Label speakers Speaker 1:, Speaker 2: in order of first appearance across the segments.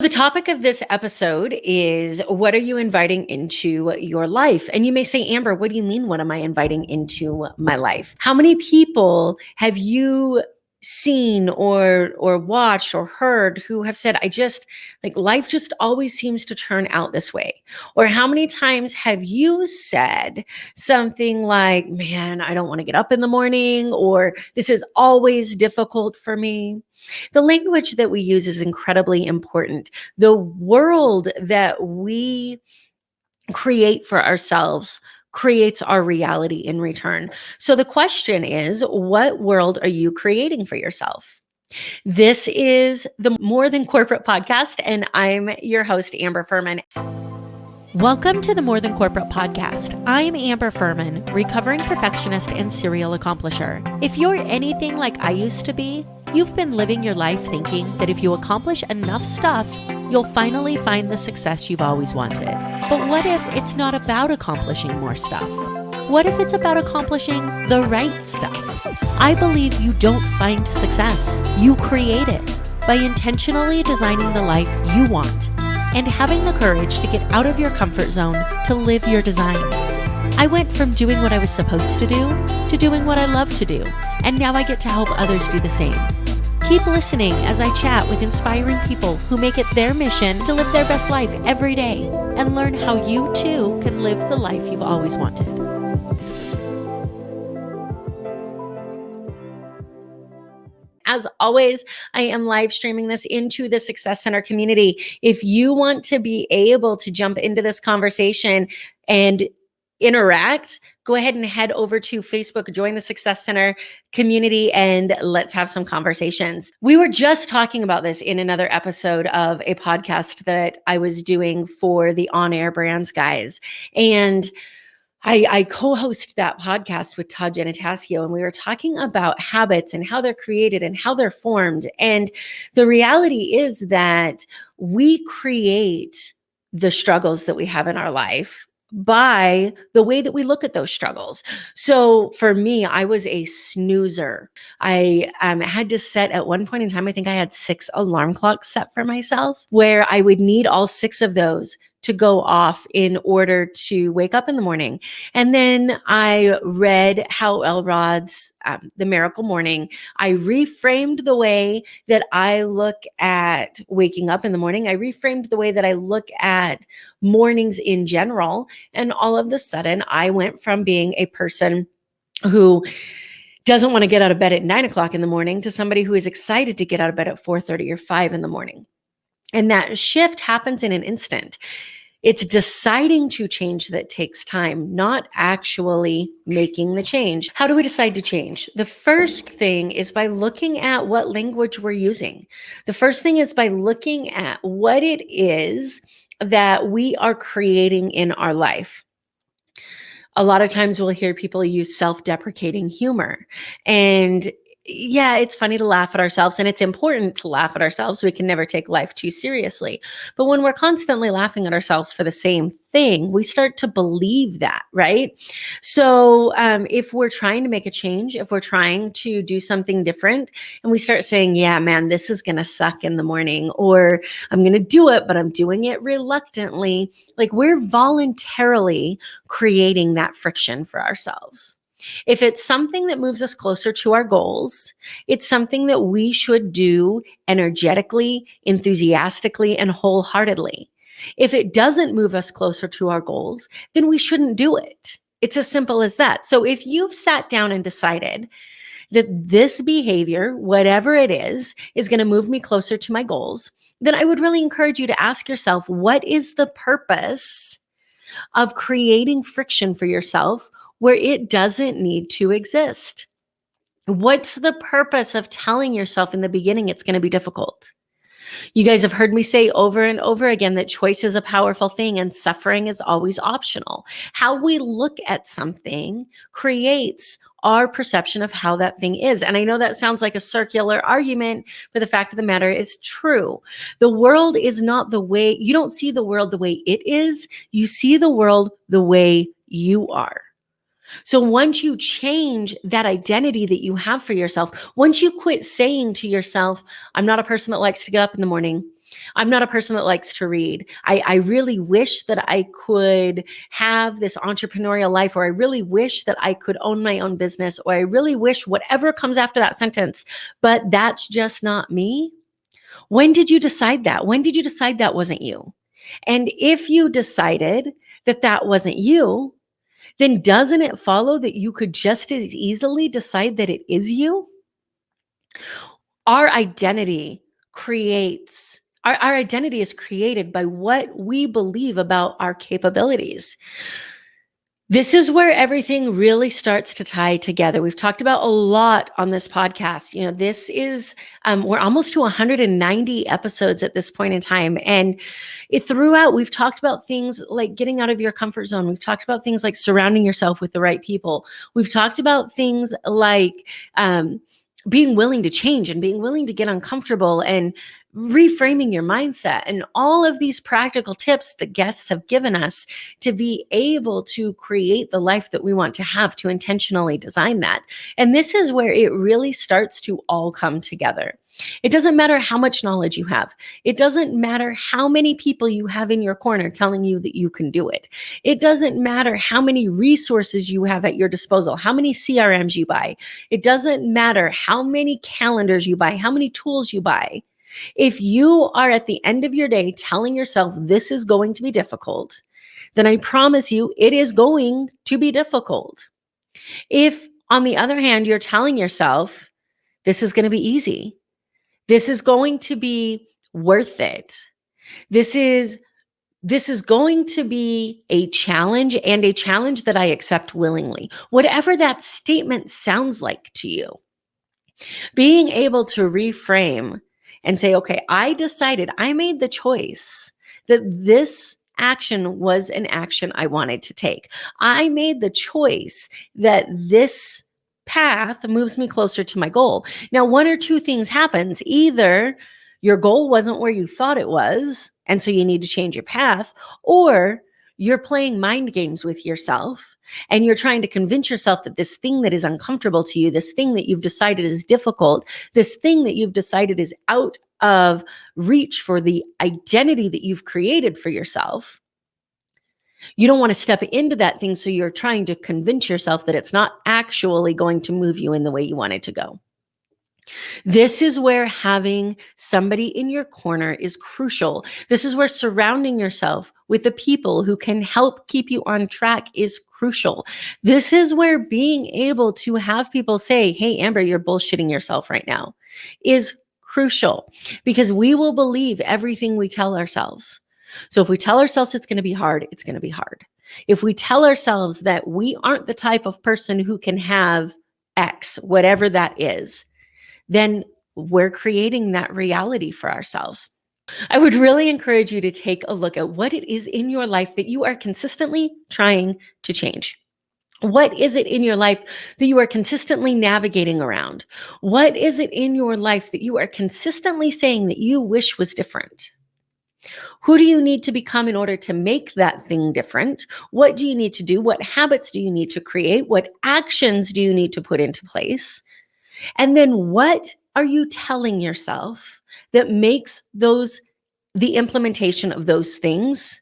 Speaker 1: The topic of this episode is, what are you inviting into your life? And you may say, Amber, what do you mean? What am I inviting into my life? How many people have you seen or watched or heard who have said, life just always seems to turn out this way? Or how many times have you said something like, man, I don't want to get up in the morning, or this is always difficult for me? The language that we use is incredibly important. The world that we create for ourselves creates our reality in return. So the question is, what world are you creating for yourself? This is the More Than Corporate podcast, and I'm your host, Amber Fuhriman. Welcome to the More Than Corporate podcast. I'm Amber Fuhriman, recovering perfectionist and serial accomplisher. If you're anything like I used to be, you've been living your life thinking that if you accomplish enough stuff, you'll finally find the success you've always wanted. But what if it's not about accomplishing more stuff? What if it's about accomplishing the right stuff? I believe you don't find success. You create it by intentionally designing the life you want and having the courage to get out of your comfort zone to live your design. I went from doing what I was supposed to do to doing what I love to do, and now I get to help others do the same. Keep listening as I chat with inspiring people who make it their mission to live their best life every day and learn how you too can live the life you've always wanted. As always, I am live streaming this into the Success Center community. If you want to be able to jump into this conversation and interact, go ahead and head over to Facebook, join the Success Center community, and let's have some conversations. We were just talking about this in another episode of a podcast that I was doing for the On Air Brands guys. And I co-host that podcast with Todd Genetasio, and we were talking about habits and how they're created and how they're formed. And the reality is that we create the struggles that we have in our life by the way that we look at those struggles. So for me, I was a snoozer. I had to set, at one point in time, I think I had 6 alarm clocks set for myself, where I would need all 6 of those to go off in order to wake up in the morning. And then I read Hal Elrod's The Miracle Morning. I reframed the way that I look at waking up in the morning. I reframed the way that I look at mornings in general. And all of a sudden, I went from being a person who doesn't want to get out of bed at 9 o'clock in the morning to somebody who is excited to get out of bed at 4:30 or 5 in the morning. And that shift happens in an instant. It's deciding to change that takes time, not actually making the change. How do we decide to change? The first thing is by looking at what language we're using. The first thing is by looking at what it is that we are creating in our life. A lot of times we'll hear people use self-deprecating humor, and yeah, it's funny to laugh at ourselves, and it's important to laugh at ourselves. We can never take life too seriously. But when we're constantly laughing at ourselves for the same thing, we start to believe that, right? So if we're trying to make a change, if we're trying to do something different, and we start saying, yeah, man, this is going to suck in the morning, or I'm going to do it, but I'm doing it reluctantly, like we're voluntarily creating that friction for ourselves. If it's something that moves us closer to our goals, it's something that we should do energetically, enthusiastically, and wholeheartedly. If it doesn't move us closer to our goals, then we shouldn't do it. It's as simple as that. So if you've sat down and decided that this behavior, whatever it is going to move me closer to my goals, then I would really encourage you to ask yourself, what is the purpose of creating friction for yourself where it doesn't need to exist? What's the purpose of telling yourself in the beginning it's going to be difficult? You guys have heard me say over and over again that choice is a powerful thing and suffering is always optional. How we look at something creates our perception of how that thing is. And I know that sounds like a circular argument, but the fact of the matter is true. The world is not the way, you don't see the world the way it is. You see the world the way you are. So once you change that identity that you have for yourself, once you quit saying to yourself, I'm not a person that likes to get up in the morning, I'm not a person that likes to read. I really wish that I could have this entrepreneurial life, or I really wish that I could own my own business, or I really wish whatever comes after that sentence, but that's just not me. When did you decide that? When did you decide that wasn't you? And if you decided that that wasn't you, then doesn't it follow that you could just as easily decide that it is you? Our identity our identity is created by what we believe about our capabilities. This is where everything really starts to tie together. We've talked about a lot on this podcast. This is, we're almost to 190 episodes at this point in time. And throughout, we've talked about things like getting out of your comfort zone. We've talked about things like surrounding yourself with the right people. We've talked about things like being willing to change and being willing to get uncomfortable and reframing your mindset, and all of these practical tips that guests have given us to be able to create the life that we want to have, to intentionally design that. And this is where it really starts to all come together. It doesn't matter how much knowledge you have. It doesn't matter how many people you have in your corner telling you that you can do it. It doesn't matter how many resources you have at your disposal, how many CRMs you buy. It doesn't matter how many calendars you buy, how many tools you buy. If you are at the end of your day telling yourself this is going to be difficult, then I promise you it is going to be difficult. If, on the other hand, you're telling yourself this is going to be easy, this is going to be worth it, this is going to be a challenge, and a challenge that I accept willingly, whatever that statement sounds like to you, being able to reframe and say, okay, I made the choice that this action was an action I wanted to take. I made the choice that this path moves me closer to my goal. Now, one or two things happens. Either your goal wasn't where you thought it was, and so you need to change your path, or you're playing mind games with yourself and you're trying to convince yourself that this thing that is uncomfortable to you, this thing that you've decided is difficult, this thing that you've decided is out of reach for the identity that you've created for yourself, you don't want to step into that thing. So you're trying to convince yourself that it's not actually going to move you in the way you want it to go. This is where having somebody in your corner is crucial. This is where surrounding yourself with the people who can help keep you on track is crucial. This is where being able to have people say, hey, Amber, you're bullshitting yourself right now, is crucial, because we will believe everything we tell ourselves. So if we tell ourselves it's going to be hard, it's going to be hard. If we tell ourselves that we aren't the type of person who can have X, whatever that is, then we're creating that reality for ourselves. I would really encourage you to take a look at what it is in your life that you are consistently trying to change. What is it in your life that you are consistently navigating around? What is it in your life that you are consistently saying that you wish was different? Who do you need to become in order to make that thing different? What do you need to do? What habits do you need to create? What actions do you need to put into place? And then what are you telling yourself that makes the implementation of those things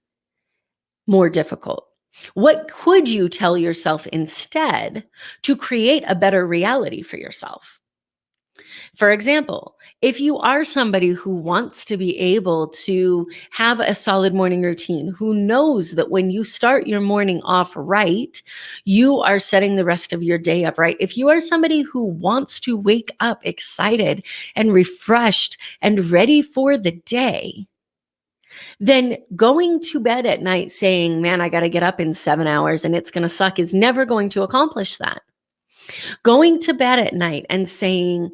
Speaker 1: more difficult? What could you tell yourself instead to create a better reality for yourself? For example, if you are somebody who wants to be able to have a solid morning routine, who knows that when you start your morning off right, you are setting the rest of your day up right. If you are somebody who wants to wake up excited and refreshed and ready for the day, then going to bed at night saying, man, I got to get up in 7 hours and it's going to suck, is never going to accomplish that. Going to bed at night and saying,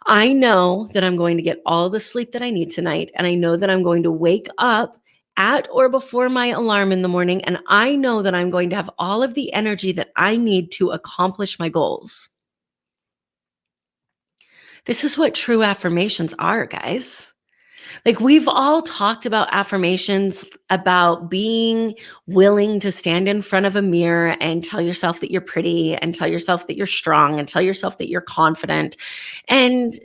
Speaker 1: I know that I'm going to get all the sleep that I need tonight, and I know that I'm going to wake up at or before my alarm in the morning, and I know that I'm going to have all of the energy that I need to accomplish my goals. This is what true affirmations are, guys. Like, we've all talked about affirmations, about being willing to stand in front of a mirror and tell yourself that you're pretty, and tell yourself that you're strong, and tell yourself that you're confident. And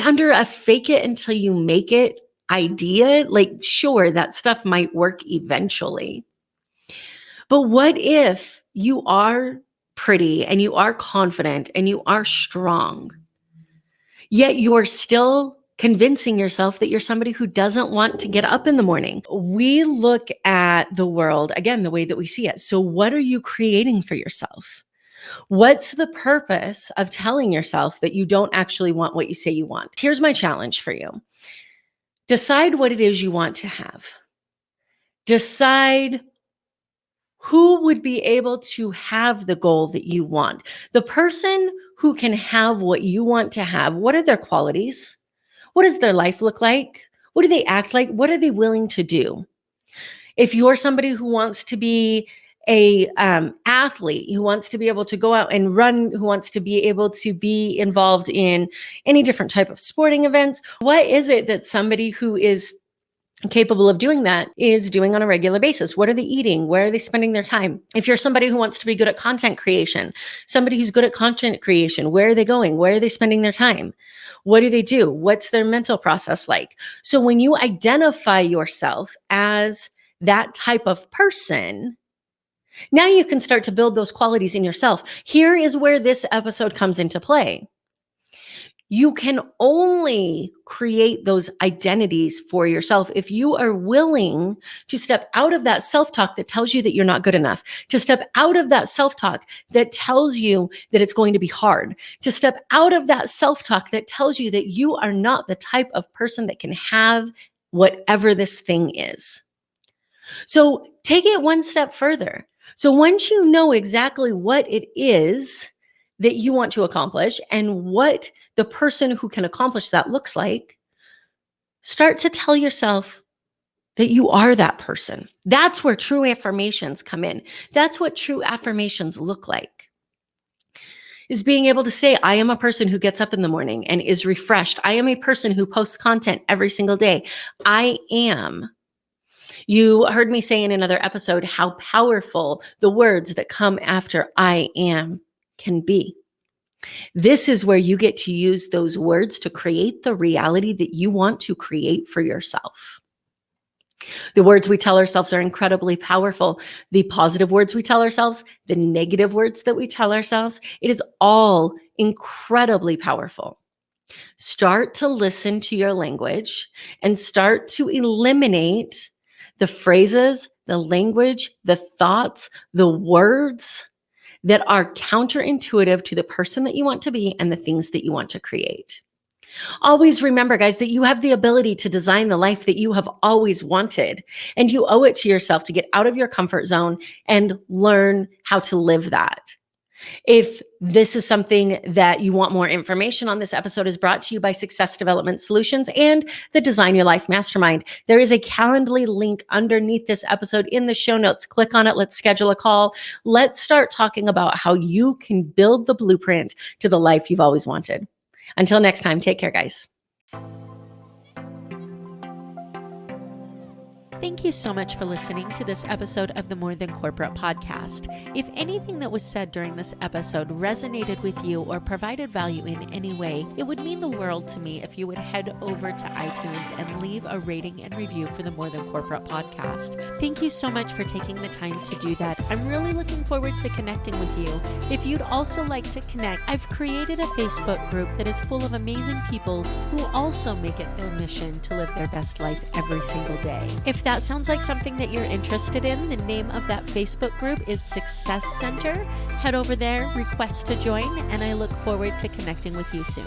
Speaker 1: under a fake it until you make it idea, like, sure, that stuff might work eventually. But what if you are pretty and you are confident and you are strong, yet you're still convincing yourself that you're somebody who doesn't want to get up in the morning? We look at the world, again, the way that we see it. So what are you creating for yourself? What's the purpose of telling yourself that you don't actually want what you say you want? Here's my challenge for you. Decide what it is you want to have. Decide who would be able to have the goal that you want. The person who can have what you want to have, what are their qualities? What does their life look like? What do they act like? What are they willing to do? If you're somebody who wants to be a athlete, who wants to be able to go out and run, who wants to be able to be involved in any different type of sporting events, what is it that somebody who is capable of doing that is doing on a regular basis? What are they eating? Where are they spending their time? If you're somebody who wants to be good at content creation, somebody who's good at content creation, where are they going? Where are they spending their time? What do they do? What's their mental process like? So when you identify yourself as that type of person, now you can start to build those qualities in yourself. Here is where this episode comes into play. You can only create those identities for yourself if you are willing to step out of that self-talk that tells you that you're not good enough, to step out of that self-talk that tells you that it's going to be hard, to step out of that self-talk that tells you that you are not the type of person that can have whatever this thing is. So take it one step further. So once you know exactly what it is that you want to accomplish and what the person who can accomplish that looks like, start to tell yourself that you are that person. That's where true affirmations come in. That's what true affirmations look like. Is being able to say, I am a person who gets up in the morning and is refreshed. I am a person who posts content every single day. I am. You heard me say in another episode how powerful the words that come after I am can be. This is where you get to use those words to create the reality that you want to create for yourself. The words we tell ourselves are incredibly powerful. The positive words we tell ourselves, the negative words that we tell ourselves, it is all incredibly powerful. Start to listen to your language and start to eliminate the phrases, the language, the thoughts, the words that are counterintuitive to the person that you want to be and the things that you want to create. Always remember, guys, that you have the ability to design the life that you have always wanted, and you owe it to yourself to get out of your comfort zone and learn how to live that. If this is something that you want more information on, this episode is brought to you by Success Development Solutions and the Design Your Life Mastermind. There is a Calendly link underneath this episode in the show notes. Click on it. Let's schedule a call. Let's start talking about how you can build the blueprint to the life you've always wanted. Until next time, take care, guys. Thank you so much for listening to this episode of the More Than Corporate podcast. If anything that was said during this episode resonated with you or provided value in any way, it would mean the world to me if you would head over to iTunes and leave a rating and review for the More Than Corporate podcast. Thank you so much for taking the time to do that. I'm really looking forward to connecting with you. If you'd also like to connect, I've created a Facebook group that is full of amazing people who also make it their mission to live their best life every single day. If that sounds like something that you're interested in, the name of that Facebook group is Success Center. Head over there, request to join, and I look forward to connecting with you soon.